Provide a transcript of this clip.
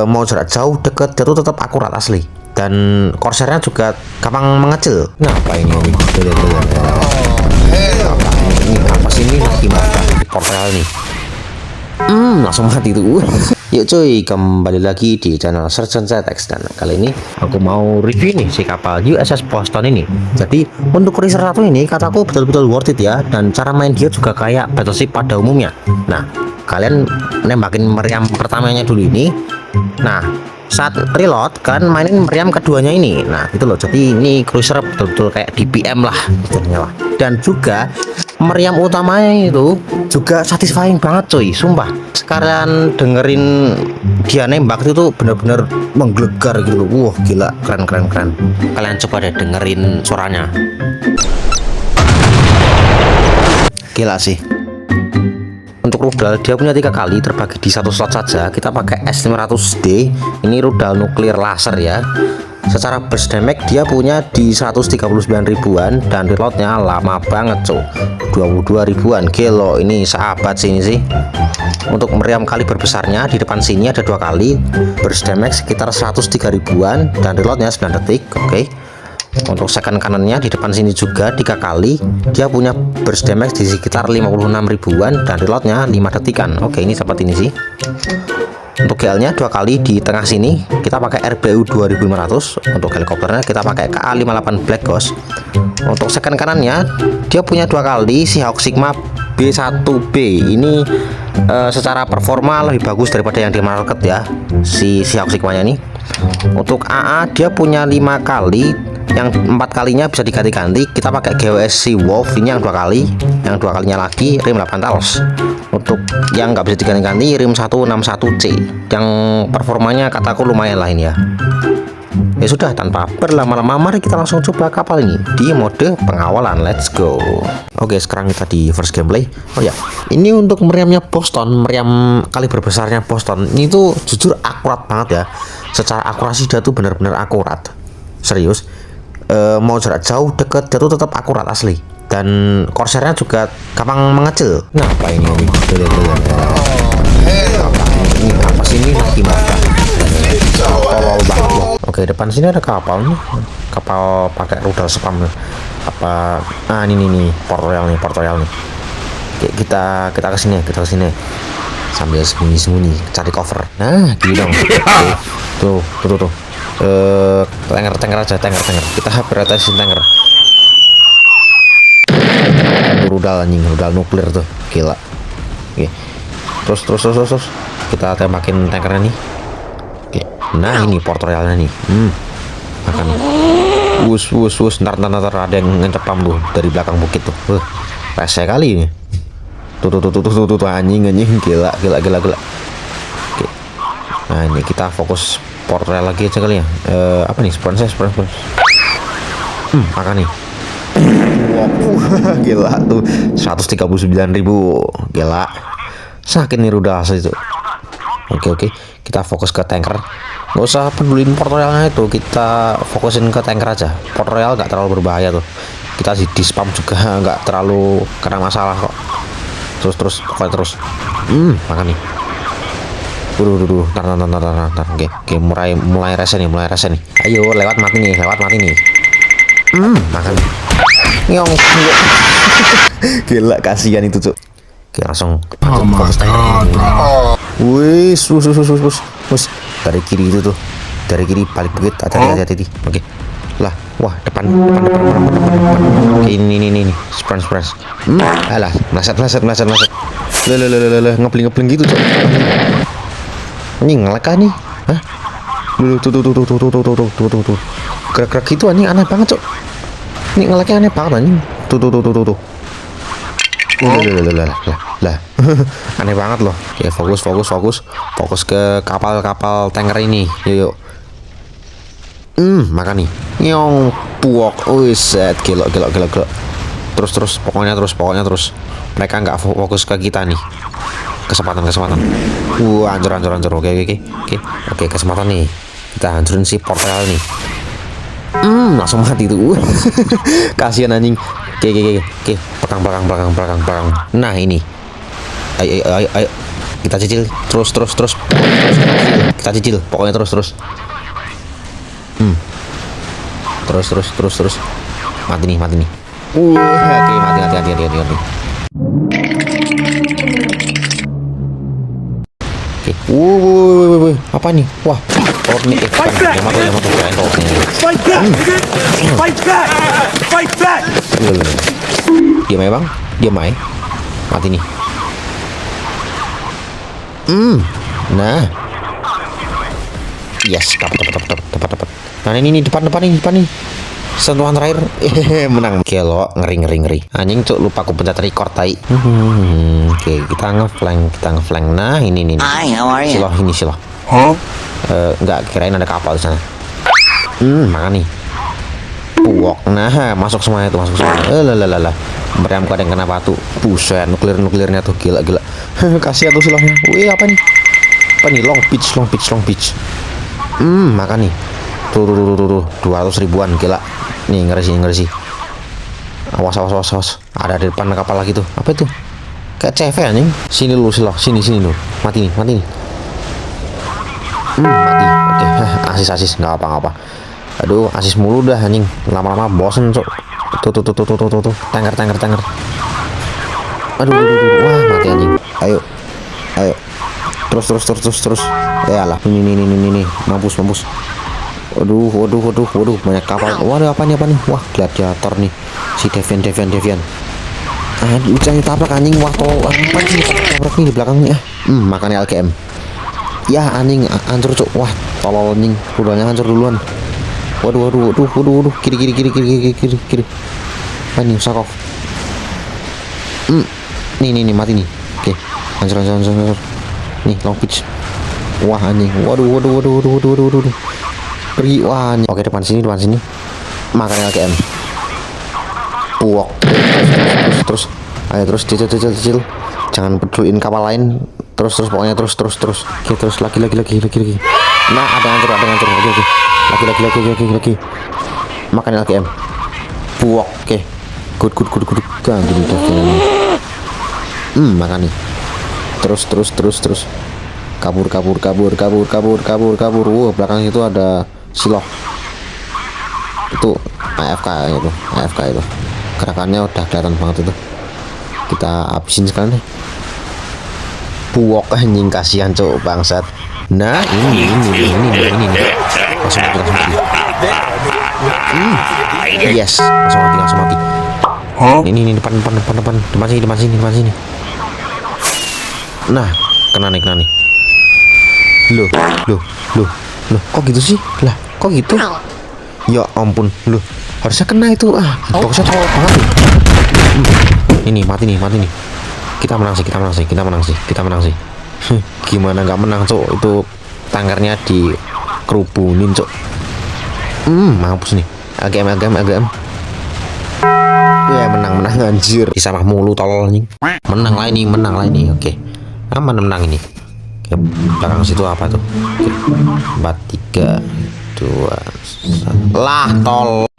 mau jarak jauh, deket, dia tuh tetap akurat asli. Dan Corsairnya juga gampang mengecil. Ngapa ini? Apa sih ini lagi mata di portal nih? Langsung mati tuh. Yuk cuy, kembali lagi di channel Sergeant ZX, dan kali ini aku mau review nih si kapal USS Boston ini. Jadi untuk cruiser satu ini kataku betul-betul worth it ya, dan cara main dia juga kayak battleship pada umumnya. Nah, kalian nembakin meriam pertamanya dulu ini. Nah, saat reload kalian mainin meriam keduanya ini. Nah itu loh, jadi ini cruiser betul-betul kayak DPM lah istilahnya lah. Dan juga meriam utamanya itu juga satisfying banget cuy, sumpah. Sekalian dengerin dia nembak itu bener-bener menggelegar gitu. Wah gila, keren. Kalian coba deh dengerin suaranya, gila sih. Untuk rudal dia punya 3 kali terbagi di satu slot saja. Kita pakai S500D, ini rudal nuklir laser ya. Secara burst damage dia punya di 139 ribuan, dan reloadnya lama banget cuy, 22 ribuan. Gelo, ini sahabat sini sih. Untuk meriam kaliber besarnya di depan sini ada 2 kali, burst damage sekitar 103 ribuan, dan reloadnya 9 detik. Oke. Untuk second kanannya di depan sini juga 3 kali, dia punya burst damage di sekitar 56 ribuan, dan reloadnya 5 detikan. Oke, ini seperti ini sih. Untuk GL nya 2 kali di tengah sini kita pakai RBU 2500. Untuk helikopternya kita pakai KA58 Black Ghost. Untuk second kanannya dia punya 2 kali Seahawk Sigma B1B. Ini secara performa lebih bagus daripada yang di market ya, si Seahawk Sigma nya nih. Untuk AA dia punya 5 kali, yang 4 kalinya bisa diganti-ganti. Kita pakai GWS Wolf, ini yang 2 kali, yang 2 kalinya lagi rim 8 talos. Untuk yang nggak bisa diganti-ganti rim 161C, yang performanya kataku lumayan lah ini ya. Ya sudah, tanpa berlama-lama mari kita langsung coba kapal ini di mode pengawalan. Let's go. Oke, sekarang kita di first gameplay. Oh ya, ini untuk meriamnya Boston, meriam kaliber besarnya Boston ini tuh jujur akurat banget ya. Secara akurasi dia tuh benar-benar akurat, serius. Mau jarak jauh, deket, dia tuh tetap akurat asli. Dan Corsairnya juga gampang mengecil. Ngapa ini? Apa sih ini lagi mata? Tolol banget loh. Oke, depan sini ada kapal nih, kapal pakai rudal spam nih. Apa? Ini Port Royal nih. Oke, kita kesini sambil sembunyi cari cover. Nah gitu dong. Oke. Tuh. Tanker aja. Kita prioritasin tanker. Rudal nuklir tuh, gila. Oke. Terus kita tembakin tankernya nih. Oke. Nah ini Port Royalnya nih. Makan. Wus. Ntar ada yang ngecepam tuh dari belakang bukit tuh. Rese kali ini. Tuh anjing gila. Oke. Nah ini kita fokus Port Royal lagi aja kali ya. Apa nih, sponsor. Makan nih. Gila tuh 139 ribu, gila. Sakit nih rudal itu. Oke, kita fokus ke tanker. Nggak usah pedulin Port Royalnya itu, kita fokusin ke tanker aja. Port Royal nggak terlalu berbahaya tuh. Kita di spam juga nggak terlalu kena masalah kok. Terus makan nih. Ntar. Oke, mulai rese nih. Ayo, lewat mati nih. Makan. Nyong. Gila, kasihan itu, Cuk. Oke, langsung fokus tanker. Wis. Dari kiri itu tuh. Dari kiri balik bukit, hati-hati. Oke. Lah, wah, depan. Oke, ini. Sprint. Alah, meleset. Lah, ngebling gitu, Cuk. Ini ngelek nih. Hah? Tuh. Gerak-gerak gitu anjing, aneh banget, Cok. Ini ngeleknya aneh banget anjing. Tuh. Lah. Aneh banget loh. Oke, fokus. Fokus ke kapal tanker ini. Yuk. Makan nih. Nyong puok. Set, gila. Terus. Pokoknya terus. Mereka nggak fokus ke kita nih. Kesempatan. Hancur. Oke, kesempatan nih. Kita hancurin si Port Royal nih. Langsung mati tuh. Kasihan anjing. Oke. Belakang. Nah, ini. Ayo. Kita cicil terus. kita cicil pokoknya terus. Terus mati nih. Oke, mati. Oke, apa nih? Wah, top nih. Yamato keren topnya. Fight back. Diam ya bang, diam aja. Mati nih. Nah, yes, dapat. Nah ini depan nih. Sentuhan terakhir, menang. Gelo, ngeri. Anjing cuk, lupa aku pencet record tai. Oke, kita ngeflank. Nah, ini. Hi, how are you? Siloh. Enggak, kirain ada kapal di sana. Mana nih? Puwok. Nah, masuk semuanya. Lah. Meriam kadang kena batu. Buset, nuklirnya tuh gila. Kasihan tuh silahnya. Wih, apa nih? Long pitch. Makan nih. Tuh 200 ribuan gila. Nih ngeri sih. Awas. Ada di depan kapal lagi tuh. Apa itu? Kayak CV anjing. Sini lu silah. Sini lu. Mati nih. Mati. Oke, asis enggak apa-apa. Aduh, asis mulu dah anjing. Lama-lama bosen, cok. Tuh. Tanker. Aduh. Wah, mati anjing. Ayo. Terus. Ya lah, ini. Mampus. Waduh, banyak kapal. Waduh, apa nih? Wah, gladiator nih. Si Devian. Ucanya tabrak anjing. Wah, apa sih tabrak nih di belakang nih. Makannya LKM. Ya anjing, hancur cuk. Wah, tolol anjing. Rudalnya hancur duluan. Waduh. Kiri. Anjing, Sakov. Nih, mati nih. Oke, hancur. Nih, long pitch. Wah, anjing. Waduh. Pergi, wah anjing. Oke, depan sini. Makan LKM. Puwok. Terus. Ayo terus cicil. Jangan peduliin kapal lain. Terus pokoknya terus. Oke, terus lagi. Nah, ada hancur. Oke. Lagi. Makan LKM. Puwok. Oke. Good. Ganggu nih. Makan nih. Terus. Kabur. Belakang itu ada siloh. Itu AFK itu. Gerakannya udah kelihatan banget itu. Kita habisin sekarang nih. Puwok anjing, kasihan cok bangsat. Nah, ini. Langsung mati. Yes, langsung mati. Ini depan sini. Nah, kena nih. Loh, kok gitu sih? Lah, kok gitu? Ya ampun, loh. Harusnya kena itu. Boxnya cowok banget. Ini mati nih. Kita menang sih. Gimana nggak menang, cok? Itu tankernya di kerubunin, cok. Mampus nih. AGM. Ya menang anjir. Disamah mulu tolol anjing. Menang lah ini. Oke. Aman menang ini. Oke, belakang situ apa tuh? Oke. 4, 3, 2, 1. Lah tol.